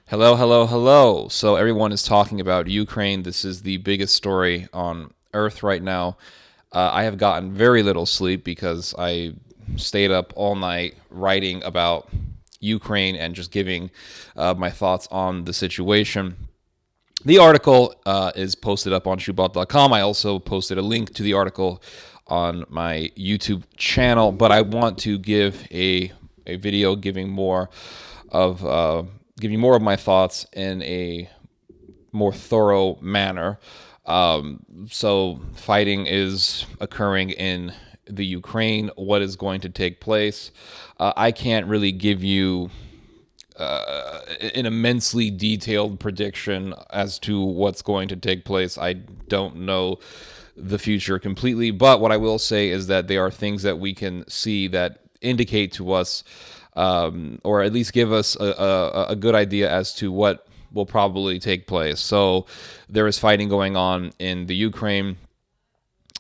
Hello, hello, hello. So everyone is talking about Ukraine. This is the biggest story on earth right now. I have gotten very little sleep because I stayed up all night writing about Ukraine and just giving my thoughts on the situation. The article is posted up on shootbot.com. I also posted a link to the article on my YouTube channel, but I want to give a video of giving more of my thoughts in a more thorough manner. So fighting is occurring in the Ukraine. What is going to take place? I can't really give you an immensely detailed prediction as to what's going to take place. I don't know the future completely, but what I will say is that there are things that we can see that indicate to us, or at least give us a good idea as to what will probably take place. So there is fighting going on in the Ukraine.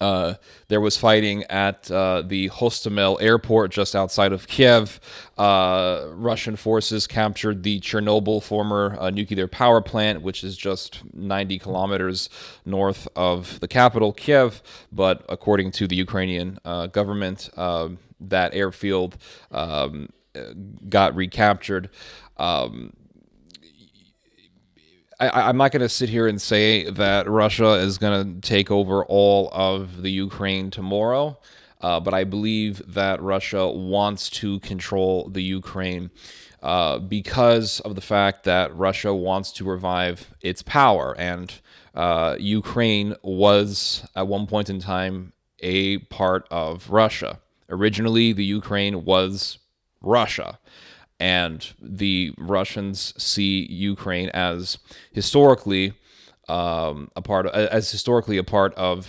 There was fighting at the Hostomel airport just outside of Kiev. Russian forces captured the Chernobyl former nuclear power plant, which is just 90 kilometers north of the capital, Kiev. But according to the Ukrainian government, that airfield got recaptured. I'm not going to sit here and say that Russia is going to take over all of the Ukraine tomorrow, but I believe that Russia wants to control the Ukraine because of the fact that Russia wants to revive its power. And Ukraine was, at one point in time, a part of Russia. Originally, the Ukraine was Russia. And the Russians see Ukraine as historically a part of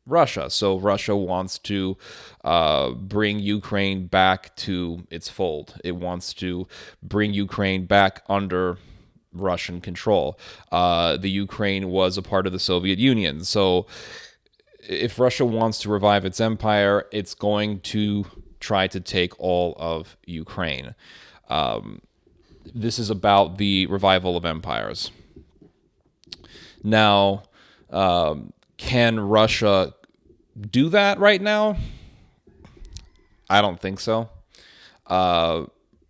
Russia. So Russia wants to bring Ukraine back to its fold. It wants to bring Ukraine back under Russian control. The Ukraine was a part of the Soviet Union. So if Russia wants to revive its empire, it's going to try to take all of Ukraine. This is about the revival of empires. Now, can Russia do that right now? I don't think so.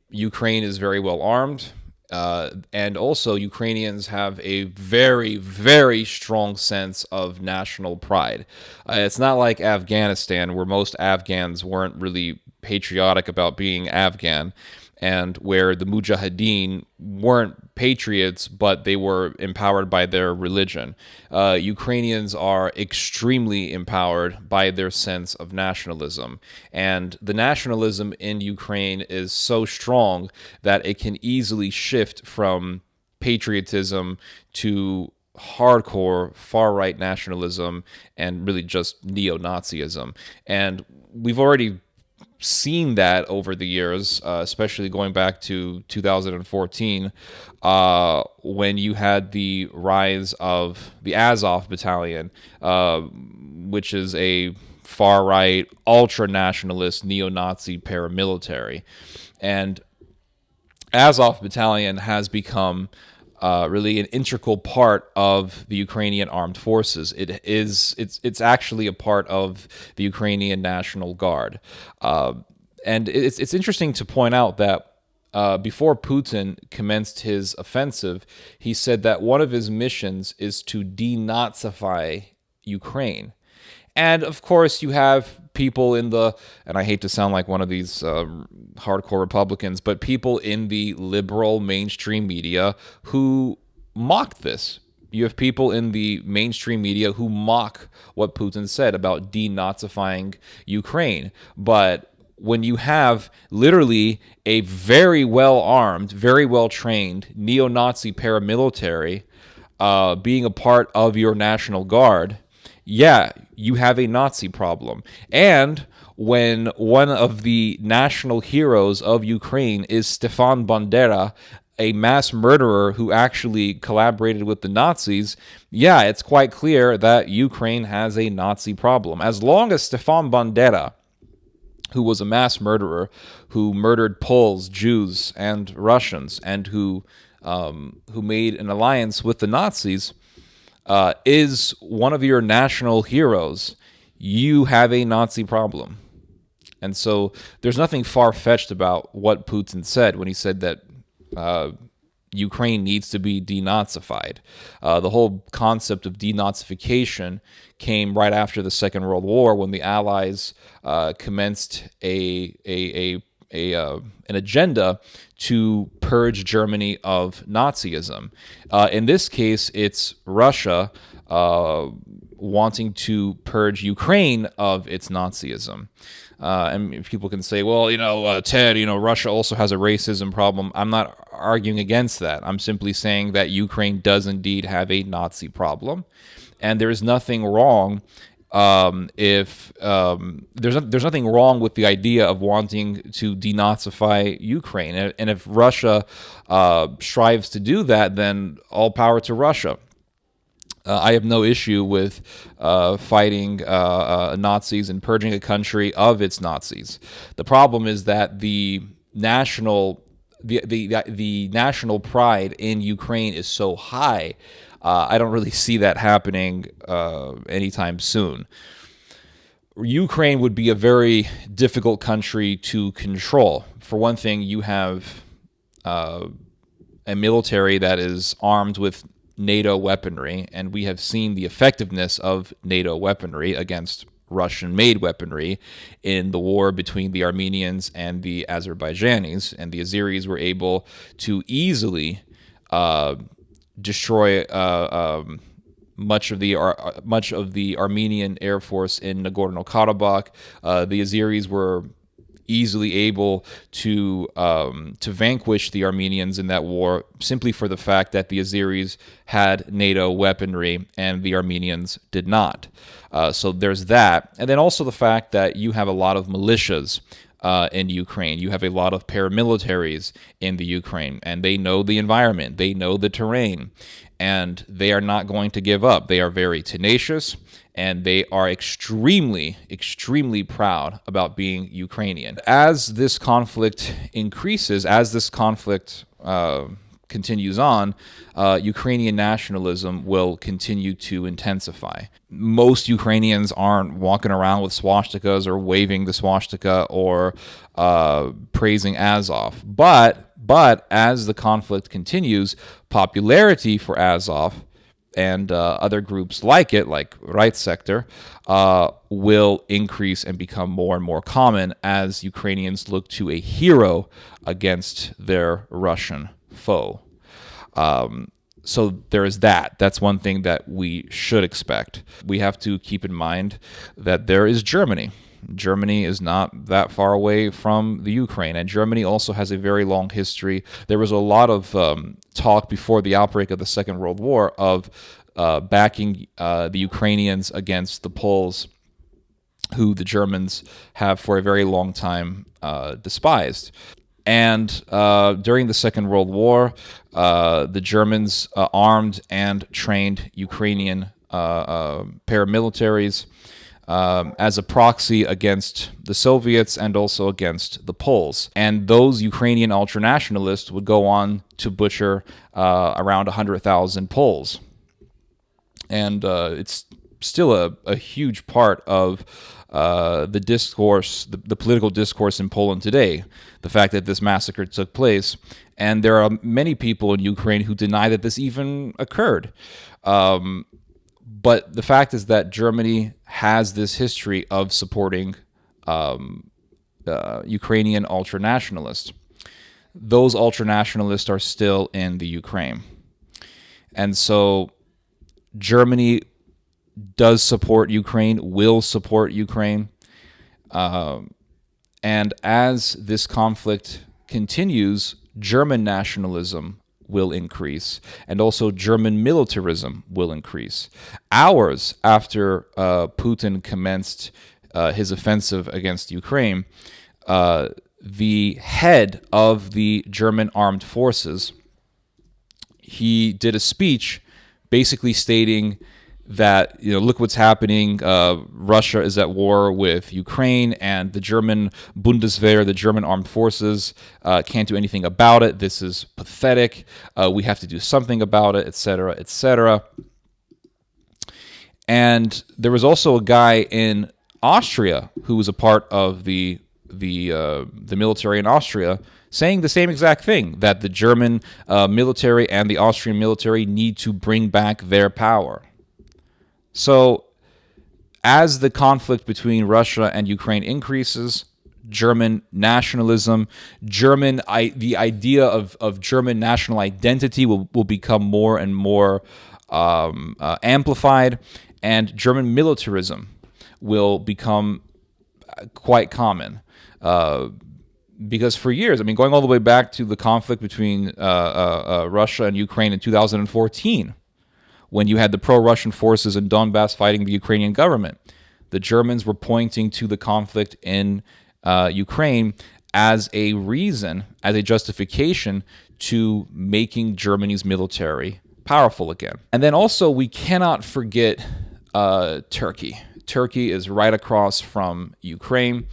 Ukraine is very well armed. And also, Ukrainians have a very, very strong sense of national pride. It's not like Afghanistan, where most Afghans weren't really patriotic about being Afghan, and where the Mujahideen weren't patriots, but they were empowered by their religion. Ukrainians are extremely empowered by their sense of nationalism. And the nationalism in Ukraine is so strong that it can easily shift from patriotism to hardcore far-right nationalism and really just neo-Nazism. And we've already seen that over the years, especially going back to 2014, when you had the rise of the Azov Battalion, which is a far-right, ultra-nationalist, neo-Nazi paramilitary. And Azov Battalion has become really an integral part of the Ukrainian armed forces. It's actually a part of the Ukrainian National Guard. And it's interesting to point out that before Putin commenced his offensive, he said that one of his missions is to denazify Ukraine. And of course, you have people in the, and I hate to sound like one of these hardcore Republicans, but people in the liberal mainstream media who mock this. You have people in the mainstream media who mock what Putin said about denazifying Ukraine. But when you have literally a very well-armed, very well-trained neo-Nazi paramilitary being a part of your National Guard, yeah, you have a Nazi problem. And when one of the national heroes of Ukraine is Stefan Bandera, a mass murderer who actually collaborated with the Nazis, yeah, it's quite clear that Ukraine has a Nazi problem. As long as Stefan Bandera, who was a mass murderer, who murdered Poles, Jews, and Russians, and who who made an alliance with the Nazis, is one of your national heroes, you have a Nazi problem. And so there's nothing far-fetched about what Putin said when he said that Ukraine needs to be denazified. The whole concept of denazification came right after the Second World War, when the Allies commenced an agenda to purge Germany of Nazism. In this case, it's Russia wanting to purge Ukraine of its Nazism. And people can say, well, Ted, Russia also has a racism problem. I'm not arguing against that. I'm simply saying that Ukraine does indeed have a Nazi problem. And there's nothing wrong there's nothing wrong with the idea of wanting to denazify Ukraine. And if Russia strives to do that, then all power to Russia. I have no issue with fighting Nazis and purging a country of its Nazis. The problem is that the national pride in Ukraine is so high. I don't really see that happening anytime soon. Ukraine would be a very difficult country to control. For one thing, you have a military that is armed with NATO weaponry, and we have seen the effectiveness of NATO weaponry against Russian-made weaponry in the war between the Armenians and the Azerbaijanis, and the Azeris were able to easily destroy much of the Armenian Air Force in Nagorno-Karabakh. The Azeris were easily able to vanquish the Armenians in that war, simply for the fact that the Azeris had NATO weaponry and the Armenians did not. So there's that. And then also the fact that you have a lot of militias in Ukraine. You have a lot of paramilitaries in the Ukraine, and they know the environment, they know the terrain, and they are not going to give up. They are very tenacious, and they are extremely, extremely proud about being Ukrainian. As this conflict increases, as this conflict continues on, Ukrainian nationalism will continue to intensify. Most Ukrainians aren't walking around with swastikas or waving the swastika or praising Azov. But as the conflict continues, popularity for Azov and other groups like it, like Right Sector, will increase and become more and more common as Ukrainians look to a hero against their Russian foe. So there is that. That's one thing that we should expect. We have to keep in mind that there is Germany. Germany is not that far away from the Ukraine, and Germany also has a very long history. There was a lot of talk before the outbreak of the Second World War of backing the Ukrainians against the Poles, who the Germans have for a very long time despised. And during the Second World War, the Germans armed and trained Ukrainian paramilitaries as a proxy against the Soviets and also against the Poles. And those Ukrainian ultranationalists would go on to butcher around 100,000 Poles. And it's still a huge part of the discourse, the political discourse in Poland today, the fact that this massacre took place. And there are many people in Ukraine who deny that this even occurred. But the fact is that Germany has this history of supporting Ukrainian ultranationalists. Those ultranationalists are still in the Ukraine. And so Germany does support Ukraine, will support Ukraine. And as this conflict continues, German nationalism will increase, and also German militarism will increase. Hours after Putin commenced his offensive against Ukraine, the head of the German armed forces, he did a speech basically stating that, look what's happening. Russia is at war with Ukraine, and the German Bundeswehr, the German armed forces, can't do anything about it. This is pathetic. We have to do something about it, etc., etc. And there was also a guy in Austria who was a part of the military in Austria, saying the same exact thing, that the German military and the Austrian military need to bring back their power. So as the conflict between Russia and Ukraine increases, German nationalism, the idea of German national identity will become more and more amplified, and German militarism will become quite common. Because for years, going all the way back to the conflict between Russia and Ukraine in 2014, when you had the pro-Russian forces in Donbass fighting the Ukrainian government, the Germans were pointing to the conflict in Ukraine as a reason, as a justification to making Germany's military powerful again. And then also, we cannot forget Turkey. Turkey is right across from Ukraine.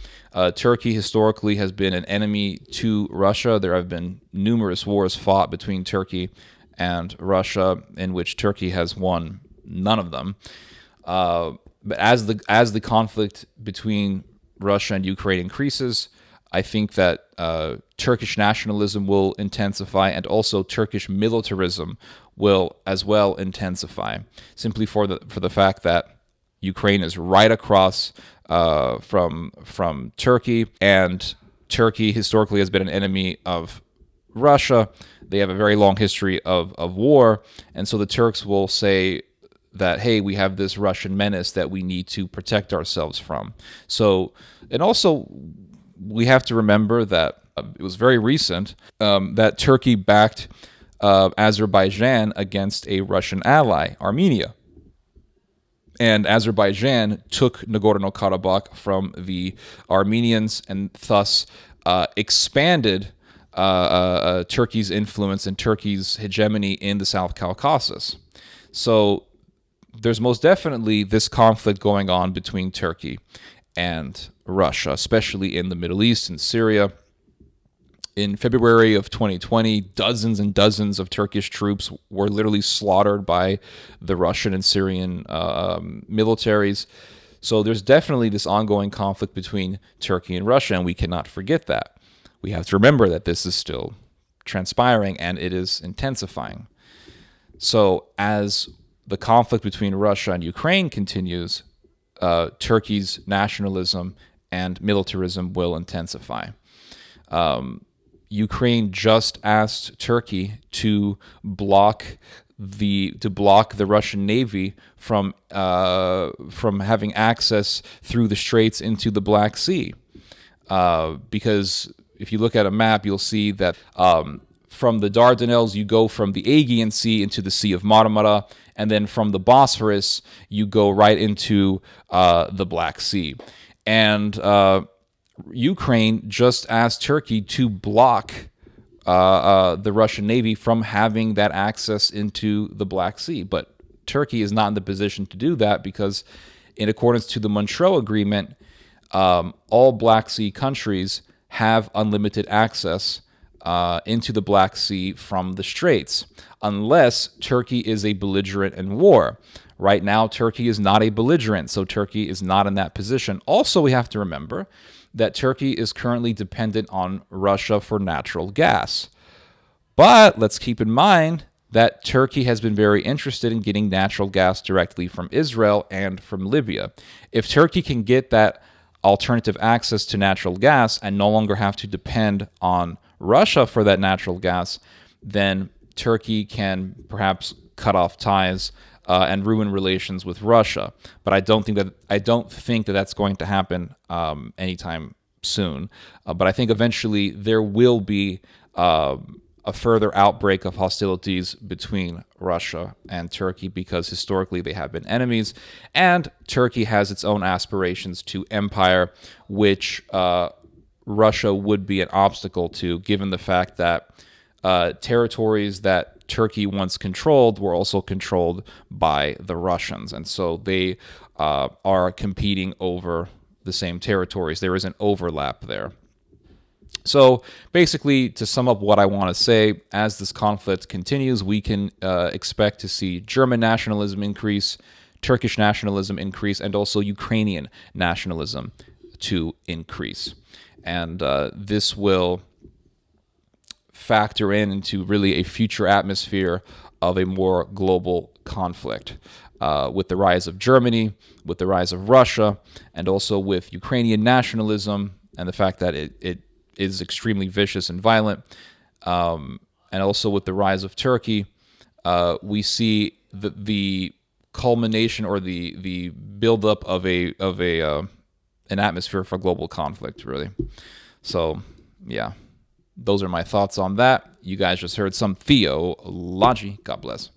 Turkey historically has been an enemy to Russia. There have been numerous wars fought between Turkey and Russia in which Turkey has won none of them. But as the conflict between Russia and Ukraine increases, I think that Turkish nationalism will intensify, and also Turkish militarism will as well intensify, simply for the fact that Ukraine is right across from Turkey, and Turkey historically has been an enemy of Russia. They have a very long history of war, and so the Turks will say that, hey, we have this Russian menace that we need to protect ourselves from. So, and also, we have to remember that it was very recent that Turkey backed Azerbaijan against a Russian ally, Armenia. And Azerbaijan took Nagorno-Karabakh from the Armenians, and thus expanded Turkey's influence and Turkey's hegemony in the South Caucasus. So there's most definitely this conflict going on between Turkey and Russia, especially in the Middle East and Syria. In February of 2020, dozens and dozens of Turkish troops were literally slaughtered by the Russian and Syrian militaries. So there's definitely this ongoing conflict between Turkey and Russia, and we cannot forget that. We have to remember that this is still transpiring, and it is intensifying. So as the conflict between Russia and Ukraine continues, Turkey's nationalism and militarism will intensify. Ukraine just asked Turkey to block the Russian Navy from having access through the straits into the Black Sea, because if you look at a map, you'll see that from the Dardanelles, you go from the Aegean Sea into the Sea of Marmara, and then from the Bosphorus, you go right into the Black Sea. And Ukraine just asked Turkey to block the Russian Navy from having that access into the Black Sea. But Turkey is not in the position to do that because, in accordance to the Montreux Agreement, all Black Sea countries have unlimited access into the Black Sea from the Straits, unless Turkey is a belligerent in war. Right now, Turkey is not a belligerent, so Turkey is not in that position. Also, we have to remember that Turkey is currently dependent on Russia for natural gas. But let's keep in mind that Turkey has been very interested in getting natural gas directly from Israel and from Libya. If Turkey can get that alternative access to natural gas and no longer have to depend on Russia for that natural gas, then Turkey can perhaps cut off ties and ruin relations with Russia. But I don't think that that's going to happen anytime soon. But I think eventually there will be a further outbreak of hostilities between Russia and Turkey, because historically they have been enemies, and Turkey has its own aspirations to empire, which Russia would be an obstacle to, given the fact that territories that Turkey once controlled were also controlled by the Russians. And so they are competing over the same territories. There is an overlap there. So basically, to sum up what I want to say, as this conflict continues, we can expect to see German nationalism increase, Turkish nationalism increase, and also Ukrainian nationalism to increase. And this will factor into really a future atmosphere of a more global conflict. With the rise of Germany, with the rise of Russia, and also with Ukrainian nationalism and the fact that it is extremely vicious and violent, and also with the rise of Turkey, we see the culmination or the buildup of an atmosphere for global conflict, really. So, yeah, those are my thoughts on that. You guys just heard some theology. God bless.